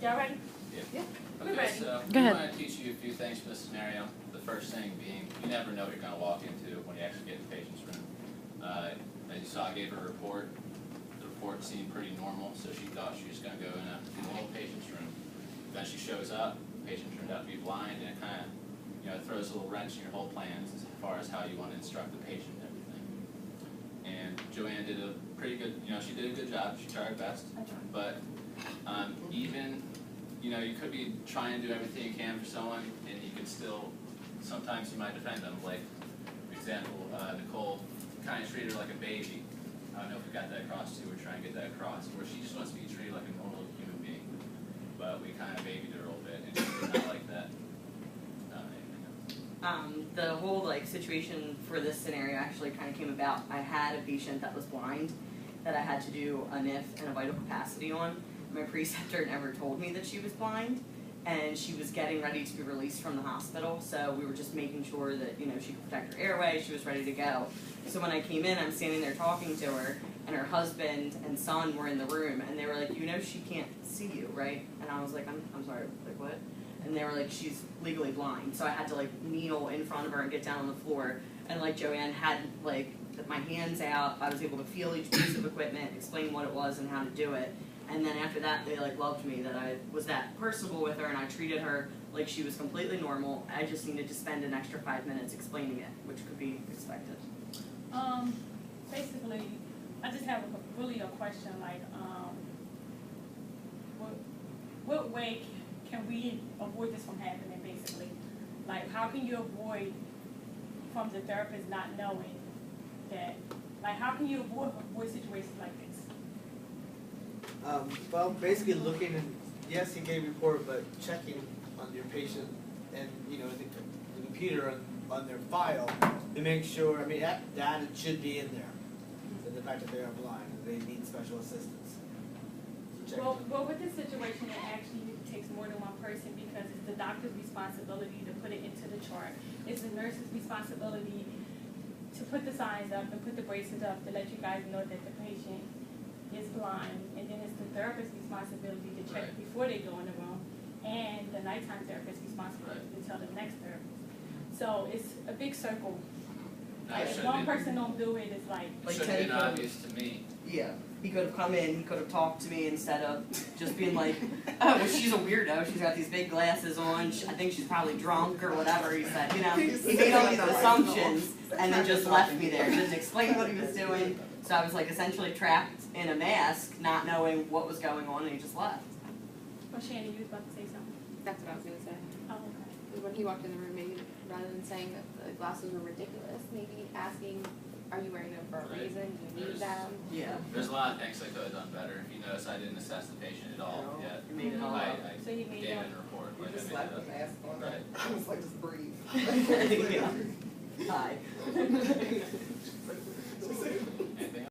Y'all ready? Yeah. We're Okay, ready. so Go ahead. I'm going to teach you a few things for this scenario. The first thing being, you never know what you're going to walk into when you actually get in the patient's room. As you saw, I gave her a report. The report seemed pretty normal, so she thought she was going to go in a normal patient's room. Then she shows up, the patient turned out to be blind, and it kind of, throws a little wrench in your whole plans as far as how you want to instruct the patient and everything. And Joanne did a pretty good, she did a good job. She tried her best. But even, you could be trying to do everything you can for someone, and you could still, sometimes you might offend them. Like, for example, Nicole kind of treated her like a baby. I don't know if we got that across too. We're trying to get that across, where she just wants to be treated like a normal human being. But we kind of babied her a little bit, and she did not like that. The whole situation for this scenario actually kind of came about. I had a patient that was blind that I had to do a NIF and a vital capacity on. My preceptor never told me that she was blind, and she was getting ready to be released from the hospital, so we were just making sure that, she could protect her airway, she was ready to go. So when I came in, I'm standing there talking to her, and her husband and son were in the room, and they were like, she can't see you, right? And I was like, I'm sorry, like what? And they were like, she's legally blind. So I had to kneel in front of her and get down on the floor, and Joanne had my hands out. I was able to feel each piece of equipment, explain what it was and how to do it. And then after that, they loved me that I was that personable with her, and I treated her like she was completely normal. I just needed to spend an extra 5 minutes explaining it, which could be expected. Basically, I just have a question, what way can we avoid this from happening, basically? How can you avoid from the therapist not knowing that, how can you avoid situations like this? Well, basically looking and, yes, you gave a report, but checking on your patient and, the computer on their file to make sure, that data should be in there. So the fact that they are blind and they need special assistance. So Well, with this situation, it actually takes more than one person because it's the doctor's responsibility to put it into the chart. It's the nurse's responsibility to put the signs up and put the braces up to let you guys know that the patient is blind. And then it's the therapist's responsibility to check before they go in the room, and the nighttime therapist's responsibility to tell the next therapist. So it's a big circle. If one person don't do it, it's it should have been obvious to me. Yeah. He could have come in, he could have talked to me instead of just being like, oh, well, she's a weirdo, she's got these big glasses on, I think she's probably drunk or whatever he said, he made all these assumptions and then just left me there, didn't explain what he was doing, so I was essentially trapped in a mask, not knowing what was going on, and he just left. Well, Shannon, you was about to say something? That's what I was going to say. Oh, okay. When he walked in the room, maybe rather than saying that the glasses were ridiculous, maybe asking, are you wearing them for a reason? Do you need them? Yeah. There's a lot of things I could have done better. If you notice, I didn't assess the patient at all yet. You made it all up. I So you made gave it it a report. You I just made slapped it the up. mask on. Right. It was just breathe. Yeah. Hi.